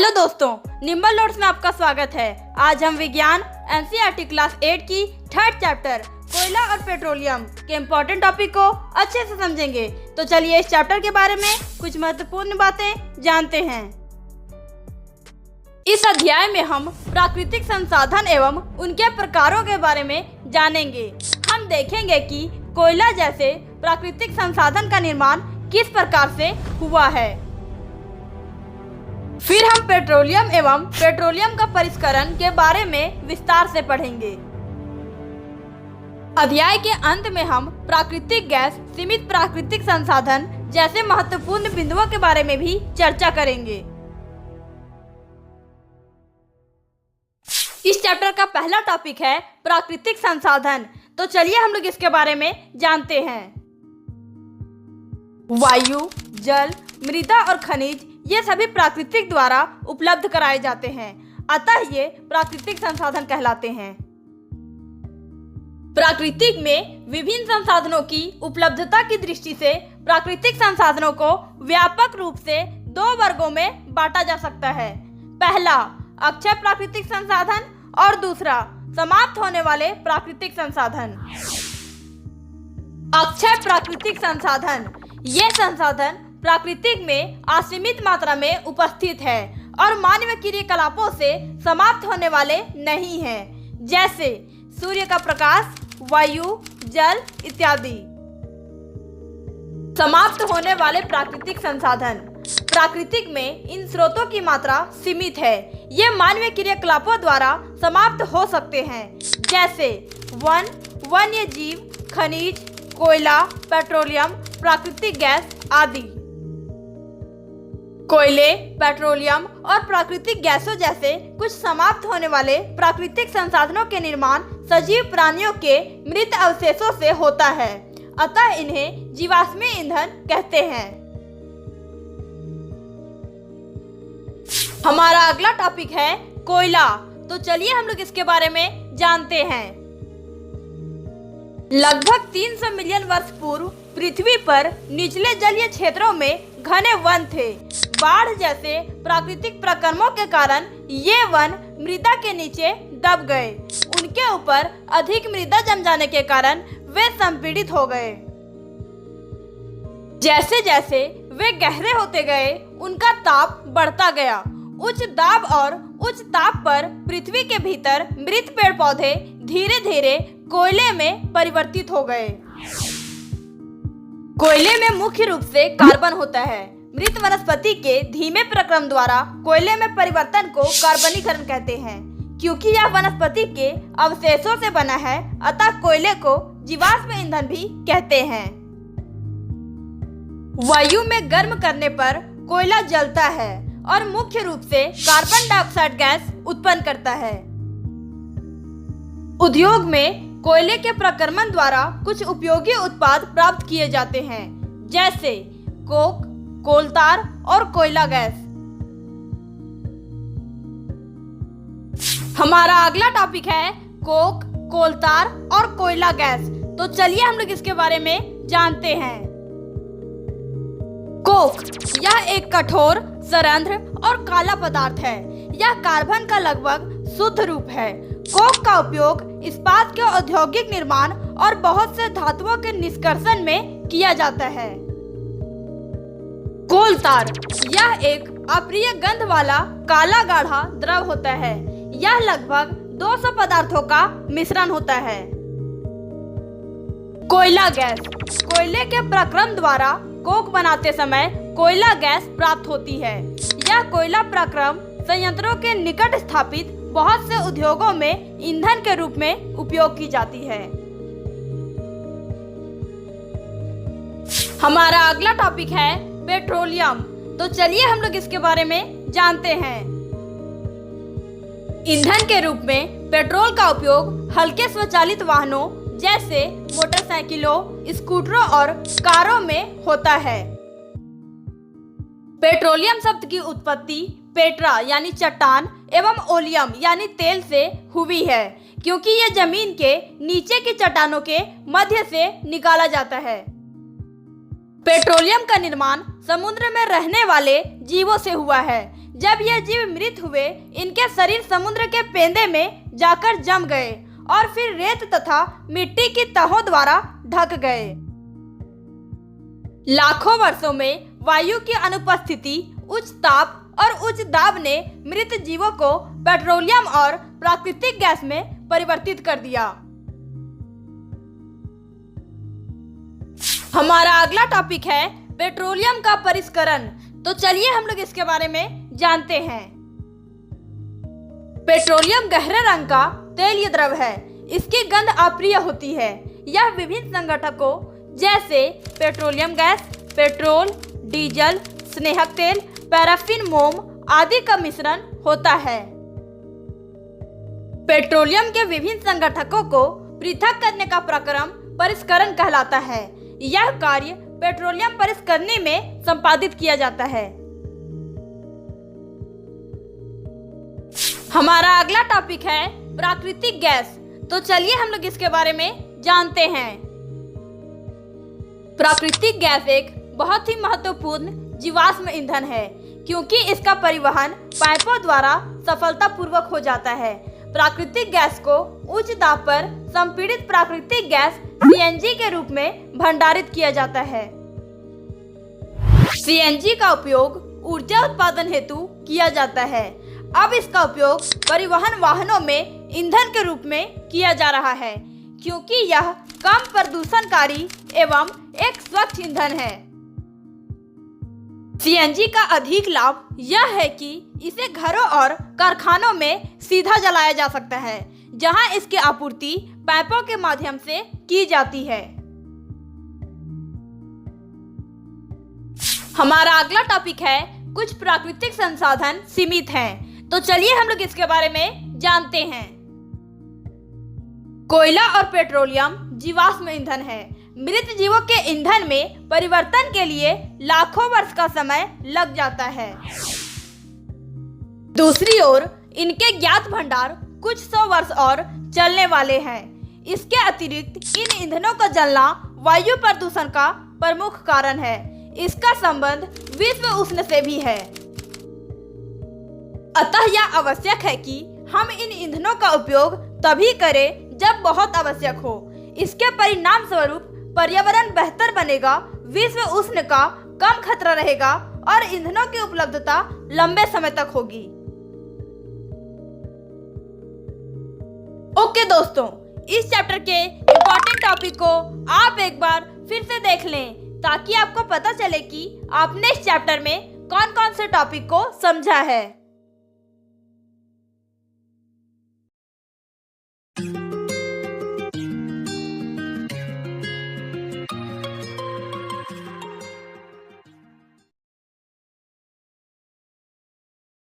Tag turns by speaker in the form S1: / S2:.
S1: Hello दोस्तों, nimble notes में आपका स्वागत है। आज हम विज्ञान एनसीईआरटी क्लास 8 की थर्ड चैप्टर कोयला और पेट्रोलियम के इम्पोर्टेंट टॉपिक को अच्छे से समझेंगे। तो चलिए इस चैप्टर के बारे में कुछ महत्वपूर्ण बातें जानते हैं। इस अध्याय में हम प्राकृतिक संसाधन एवं उनके प्रकारों के बारे में जानेंगे। हम देखेंगे कि कोयला जैसे प्राकृतिक संसाधन का निर्माण किस प्रकार से हुआ है। फिर हम पेट्रोलियम एवं पेट्रोलियम का परिष्करण के बारे में विस्तार से पढ़ेंगे। अध्याय के अंत में हम प्राकृतिक गैस, सीमित प्राकृतिक संसाधन जैसे महत्वपूर्ण बिंदुओं के बारे में भी चर्चा करेंगे। इस चैप्टर का पहला टॉपिक है प्राकृतिक संसाधन। तो चलिए हम लोग इसके बारे में जानते हैं। वायु, जल, मृदा और खनिज ये सभी प्राकृतिक द्वारा उपलब्ध कराए जाते हैं, अतः ये प्राकृतिक संसाधन कहलाते हैं। प्राकृतिक में विभिन्न संसाधनों की उपलब्धता की दृष्टि से प्राकृतिक संसाधनों को व्यापक रूप से दो वर्गों में बांटा जा सकता है। पहला अक्षय प्राकृतिक संसाधन और दूसरा समाप्त होने वाले प्राकृतिक संसाधन। अक्षय प्राकृतिक संसाधन ये संसाधन प्राकृतिक में असीमित मात्रा में उपस्थित है और मानवीय क्रियाकलापों से समाप्त होने वाले नहीं हैं, जैसे सूर्य का प्रकाश, वायु, जल इत्यादि। समाप्त होने वाले प्राकृतिक संसाधन प्राकृतिक में इन स्रोतों की मात्रा सीमित है। ये मानवीय क्रियाकलापों द्वारा समाप्त हो सकते हैं, जैसे वन, वन्य जीव, खनिज, कोयला, पेट्रोलियम, प्राकृतिक गैस आदि। कोयले, पेट्रोलियम और प्राकृतिक गैसों जैसे कुछ समाप्त होने वाले प्राकृतिक संसाधनों के निर्माण सजीव प्राणियों के मृत अवशेषों से होता है, अतः इन्हें जीवाश्मी ईंधन कहते हैं। हमारा अगला टॉपिक है कोयला। तो चलिए हम लोग इसके बारे में जानते हैं। लगभग 300 मिलियन वर्ष पूर्व पृथ्वी पर निचले जलीय क्षेत्रों में घने वन थे। बाढ़ जैसे प्राकृतिक प्रक्रमों के कारण ये वन मृदा के नीचे दब गए। उनके ऊपर अधिक मृदा जम जाने के कारण वे संपीड़ित हो गए। जैसे जैसे वे गहरे होते गए, उनका ताप बढ़ता गया। उच्च दाब और उच्च ताप पर पृथ्वी के भीतर मृत पेड़ पौधे धीरे धीरे कोयले में परिवर्तित हो गए। कोयले में मुख्य रूप से कार्बन होता है। मृत वनस्पति के धीमे प्रक्रम द्वारा कोयले में परिवर्तन को कार्बनीकरण कहते हैं। क्योंकि यह वनस्पति के अवशेषों से बना है, अतः कोयले को जीवाश्म ईंधन भी कहते हैं। वायु में गर्म करने पर कोयला जलता है और मुख्य रूप से कार्बन डाइऑक्साइड गैस उत्पन्न करता है। उद्योग में कोयले के प्रक्रमण द्वारा कुछ उपयोगी उत्पाद प्राप्त किए जाते हैं, जैसे कोक, कोलतार और कोयला गैस। हमारा अगला टॉपिक है कोक, कोलतार और कोयला गैस। तो चलिए हम लोग इसके बारे में जानते हैं। कोक यह एक कठोर, सरंध्र और काला पदार्थ है। यह कार्बन का लगभग शुद्ध रूप है। कोक का उपयोग इस्पात के औद्योगिक निर्माण और बहुत से धातुओं के निष्कर्षण में किया जाता है। कोलतार यह एक अप्रिय गंध वाला काला गाढ़ा द्रव होता है। यह लगभग 200 पदार्थों का मिश्रण होता है। कोयला गैस कोयले के प्रक्रम द्वारा कोक बनाते समय कोयला गैस प्राप्त होती है। यह कोयला प्रक्रम संयंत्रों के निकट स्थापित बहुत से उद्योगों में ईंधन के रूप में उपयोग की जाती है। हमारा अगला टॉपिक है पेट्रोलियम। तो चलिए हम लोग इसके बारे में जानते हैं। ईंधन के रूप में पेट्रोल का उपयोग हल्के स्वचालित वाहनों जैसे मोटरसाइकिलों, स्कूटरों और कारों में होता है। पेट्रोलियम शब्द की उत्पत्ति पेट्रा यानी चट्टान एवं ओलियम यानी तेल से हुई है, क्योंकि यह जमीन के नीचे की चट्टानों के मध्य से निकाला जाता है। पेट्रोलियम का निर्माण समुद्र में रहने वाले जीवों से हुआ है, जब ये जीव मृत हुए, इनके शरीर समुद्र के पेंदे में जाकर जम गए और फिर रेत तथा मिट्टी की तहों द्वारा ढक गए। लाखों वर्षों में वायु की अनुपस्थिति, उच्च ताप और उच्च दाब ने मृत जीवों को पेट्रोलियम और प्राकृतिक गैस में परिवर्तित कर दिया। हमारा अगला टॉपिक है पेट्रोलियम का परिष्करण। तो चलिए हम लोग इसके बारे में जानते हैं। पेट्रोलियम गहरे रंग का तेलीय द्रव है। इसकी गंध अप्रिय होती है। यह विभिन्न संगठकों जैसे पेट्रोलियम गैस, पेट्रोल, डीजल, स्नेहक तेल, पैराफिन, मोम आदि का मिश्रण होता है। पेट्रोलियम के विभिन्न संगठकों को पृथक करने का प्रक्रम परिष्करण कहलाता है। यह कार्य पेट्रोलियम परिष्करणी में संपादित किया जाता है। हमारा अगला टॉपिक है प्राकृतिक गैस। तो चलिए हम लोग इसके बारे में जानते हैं। प्राकृतिक गैस एक बहुत ही महत्वपूर्ण जीवाश्म ईंधन है, क्योंकि इसका परिवहन पाइपों द्वारा सफलतापूर्वक हो जाता है। प्राकृतिक गैस को उच्च दाब पर संपीड़ित प्राकृतिक गैस सीएनजी के रूप में भंडारित किया जाता है। सीएनजी का उपयोग ऊर्जा उत्पादन हेतु किया जाता है। अब इसका उपयोग परिवहन वाहनों में ईंधन के रूप में किया जा रहा है, क्योंकि यह कम प्रदूषणकारी एवं एक स्वच्छ ईंधन है। सीएनजी का अधिक लाभ यह है कि इसे घरों और कारखानों में सीधा जलाया जा सकता है, जहां इसकी आपूर्ति पाइपों के माध्यम से की जाती है। हमारा अगला टॉपिक है कुछ प्राकृतिक संसाधन सीमित हैं। तो चलिए हम लोग इसके बारे में जानते हैं। कोयला और पेट्रोलियम जीवाश्म ईंधन है। मृत जीवों के ईंधन में परिवर्तन के लिए लाखों वर्ष का समय लग जाता है। दूसरी ओर इनके ज्ञात भंडार कुछ 100 वर्ष और चलने वाले हैं। इसके अतिरिक्त इन ईंधनों का जलना वायु प्रदूषण का प्रमुख कारण है। इसका संबंध विश्व उष्ण से भी है। अतः यह आवश्यक है कि हम इन ईंधनों का उपयोग तभी करें जब बहुत आवश्यक हो। इसके परिणाम स्वरूप पर्यावरण बेहतर बनेगा, विश्व उष्ण का कम खतरा रहेगा और ईंधनों की उपलब्धता लंबे समय तक होगी। ओके दोस्तों, इस चैप्टर के इम्पोर्टेंट टॉपिक को आप एक बार फिर से देख लें, ताकि आपको पता चले कि आपने इस चैप्टर में कौन कौन से टॉपिक को समझा है।